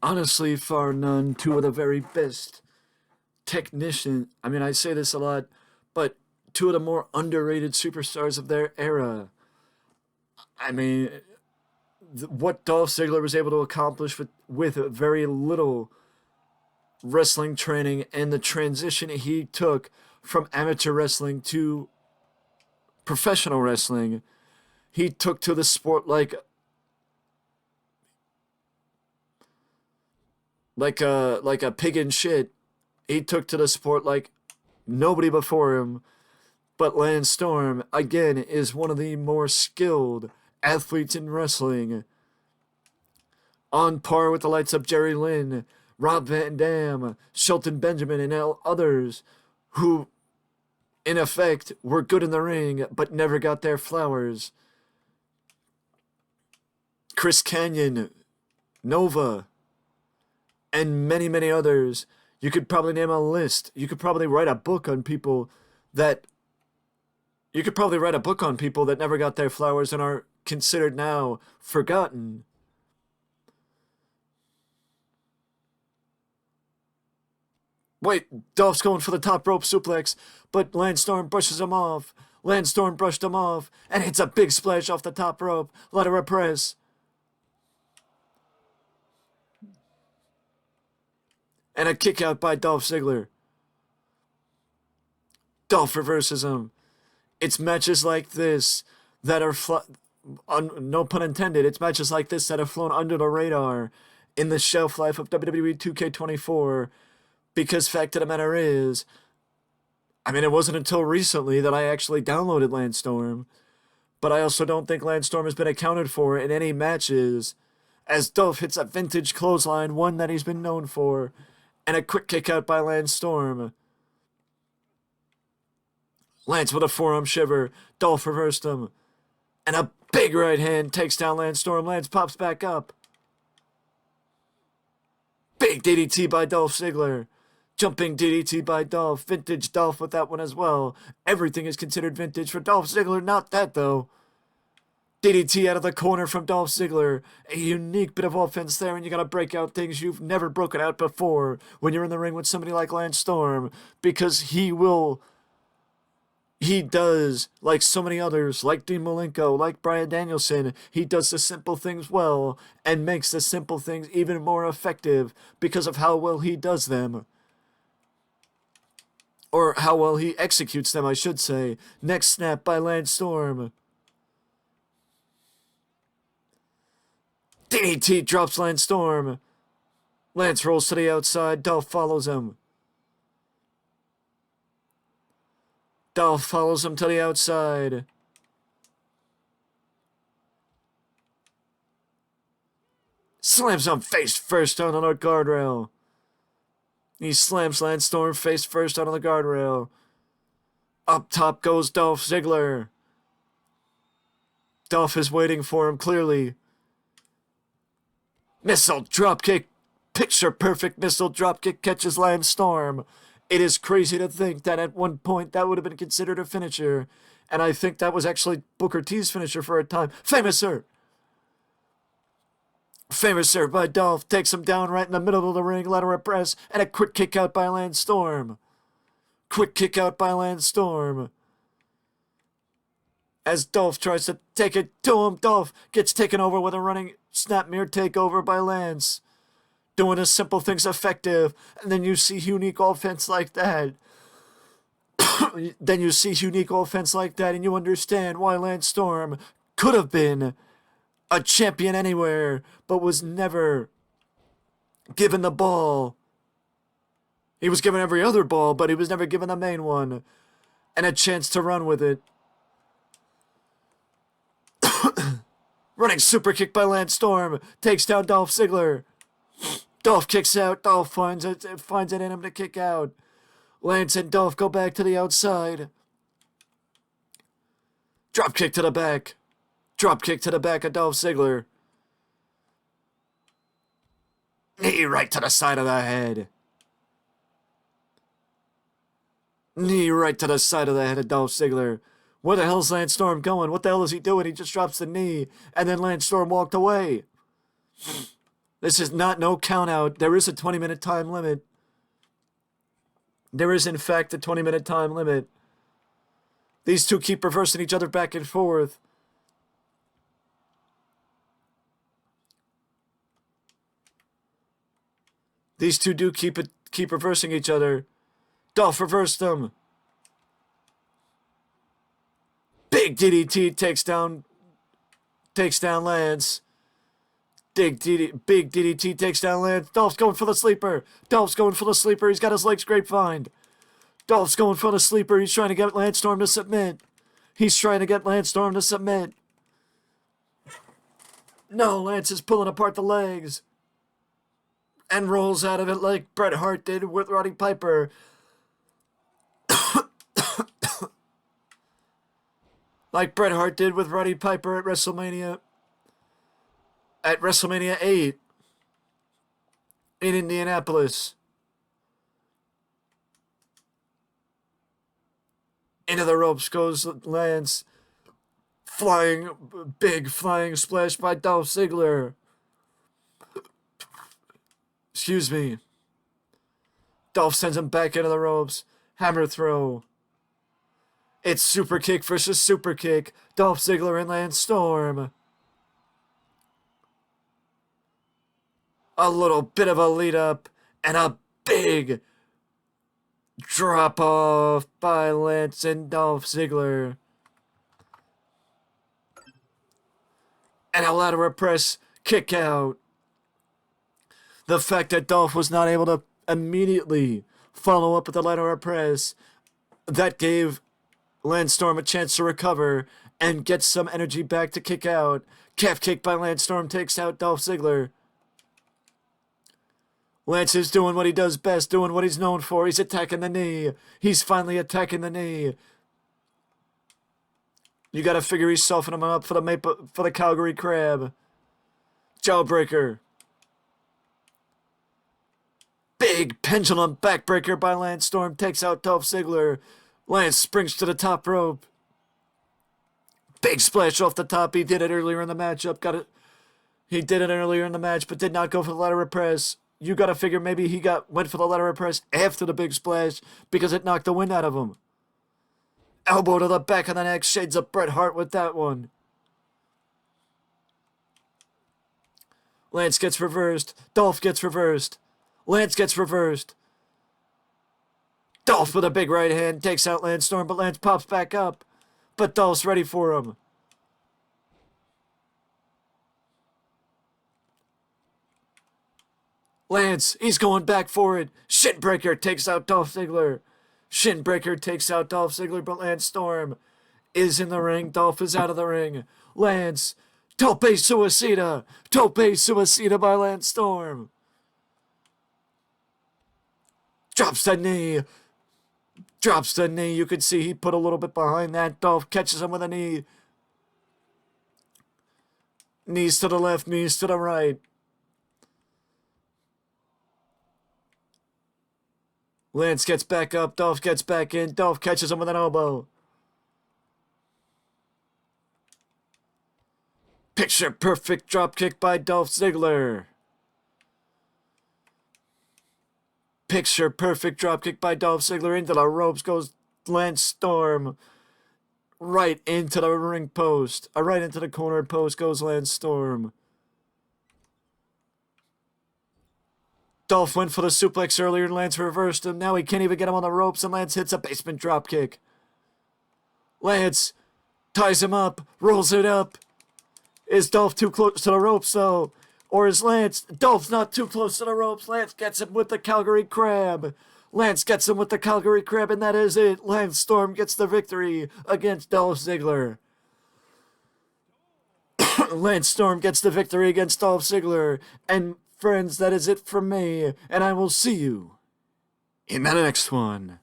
Honestly, far none. Two of the very best technician. I mean, I say this a lot, but two of the more underrated superstars of their era. I mean, what Dolph Ziggler was able to accomplish with very little wrestling training and the transition he took from amateur wrestling to professional wrestling, he took to the sport like a pig in shit. He took to the sport like nobody before him. But Lance Storm, again, is one of the more skilled athletes in wrestling. On par with the likes of Jerry Lynn, Rob Van Dam, Shelton Benjamin, and others who, in effect, were good in the ring but never got their flowers. Chris Canyon, Nova, and many, many others. You could probably name a list. You could probably write a book on people that never got their flowers and are considered now forgotten. Wait, Dolph's going for the top rope suplex, but Lance Storm brushes him off. Lance Storm brushed him off and hits a big splash off the top rope. Let her press. And a kick out by Dolph Ziggler. Dolph reverses him. It's matches like this that are, no pun intended, it's matches like this that have flown under the radar in the shelf life of WWE 2k24. Because fact of the matter is, I mean, it wasn't until recently that I actually downloaded Lance Storm. But I also don't think Lance Storm has been accounted for in any matches, as Dolph hits a vintage clothesline, one that he's been known for, and a quick kick out by Lance Storm. Lance with a forearm shiver. Dolph reversed him. And a big right hand takes down Lance Storm. Lance pops back up. Big DDT by Dolph Ziggler. Jumping DDT by Dolph. Vintage Dolph with that one as well. Everything is considered vintage for Dolph Ziggler. Not that, though. DDT out of the corner from Dolph Ziggler. A unique bit of offense there, and you gotta break out things you've never broken out before when you're in the ring with somebody like Lance Storm. Because he does, like so many others, like Dean Malenko, like Bryan Danielson, he does the simple things well and makes the simple things even more effective because of how well he does them. Or how well he executes them, I should say. Next snap by Lance Storm. DDT drops Lance Storm. Lance rolls to the outside. Dolph follows him. Dolph follows him to the outside. Slams him face first onto the guardrail. He slams Lance Storm face first onto the guardrail. Up top goes Dolph Ziggler. Dolph is waiting for him, clearly. Missile dropkick. Picture perfect missile dropkick catches Lance Storm. It is crazy to think that at one point that would have been considered a finisher. And I think that was actually Booker T's finisher for a time. Famous sir. Famous sir by Dolph. Takes him down right in the middle of the ring. Lateral press. And a quick kick out by Lance Storm. Quick kick out by Lance Storm. As Dolph tries to take it to him, Dolph gets taken over with a running snapmare takeover by Lance. Doing the simple things effective, and then you see unique offense like that. Then you see unique offense like that, and you understand why Lance Storm could have been a champion anywhere, but was never given the ball. He was given every other ball, but he was never given the main one, and a chance to run with it. Running super kick by Lance Storm takes down Dolph Ziggler. Dolph kicks out. Dolph finds it in him to kick out. Lance and Dolph go back to the outside. Drop kick to the back. Drop kick to the back of Dolph Ziggler. Knee right to the side of the head. Knee right to the side of the head of Dolph Ziggler. Where the hell's Lance Storm going? What the hell is he doing? He just drops the knee, and then Lance Storm walked away. This is not no count out. There is a 20-minute time limit. There is, in fact, a 20-minute time limit. These two keep reversing each other back and forth. These two do keep reversing each other. Dolph reversed them. Big DDT takes down Lance. Big DDT takes down Lance. Dolph's going for the sleeper. He's got his legs grapevine. Dolph's going for the sleeper. He's trying to get Lance Storm to submit. No, Lance is pulling apart the legs. And rolls out of it like Bret Hart did with Roddy Piper. Like Bret Hart did with Roddy Piper at WrestleMania 8 in Indianapolis. Into the ropes goes Lance. Big flying splash by Dolph Ziggler. Excuse me. Dolph sends him back into the ropes. Hammer throw. It's super kick versus super kick. Dolph Ziggler and Lance Storm. A little bit of a lead up and a big drop off by Lance and Dolph Ziggler. And a ladder press kick out. The fact that Dolph was not able to immediately follow up with the ladder press, that gave Lance Storm a chance to recover and get some energy back to kick out. Calf kick by Lance Storm takes out Dolph Ziggler. Lance is doing what he does best, doing what he's known for. He's attacking the knee. He's finally attacking the knee. You gotta figure he's softening him up for the Calgary Crab. Jawbreaker. Big pendulum backbreaker by Lance Storm takes out Dolph Ziggler. Lance springs to the top rope. Big splash off the top. He did it earlier in the matchup. He did it earlier in the match, but did not go for the ladder press. You gotta figure maybe he went for the ladder press after the big splash because it knocked the wind out of him. Elbow to the back of the neck. Shades of Bret Hart with that one. Lance gets reversed. Dolph gets reversed. Lance gets reversed. Dolph with a big right hand takes out Lance Storm, but Lance pops back up. But Dolph's ready for him. Lance, he's going back for it. Shinbreaker takes out Dolph Ziggler. But Lance Storm is in the ring. Dolph is out of the ring. Lance, Tope Suicida by Lance Storm. Drops the knee. You could see he put a little bit behind that. Dolph catches him with a knee. Knees to the left, knees to the right. Lance gets back up. Dolph gets back in. Dolph catches him with an elbow. Picture perfect dropkick by Dolph Ziggler. Picture perfect dropkick by Dolph Ziggler. Into the ropes goes Lance Storm. Right into the ring post. Right into the corner post goes Lance Storm. Dolph went for the suplex earlier and Lance reversed him. Now he can't even get him on the ropes and Lance hits a basement dropkick. Lance ties him up, rolls it up. Is Dolph too close to the ropes though? Or is Lance? Dolph's not too close to the ropes. Lance gets him with the Calgary Crab. And that is it. Lance Storm gets the victory against Dolph Ziggler. Lance Storm gets the victory against Dolph Ziggler. And friends, that is it from me. And I will see you in the next one.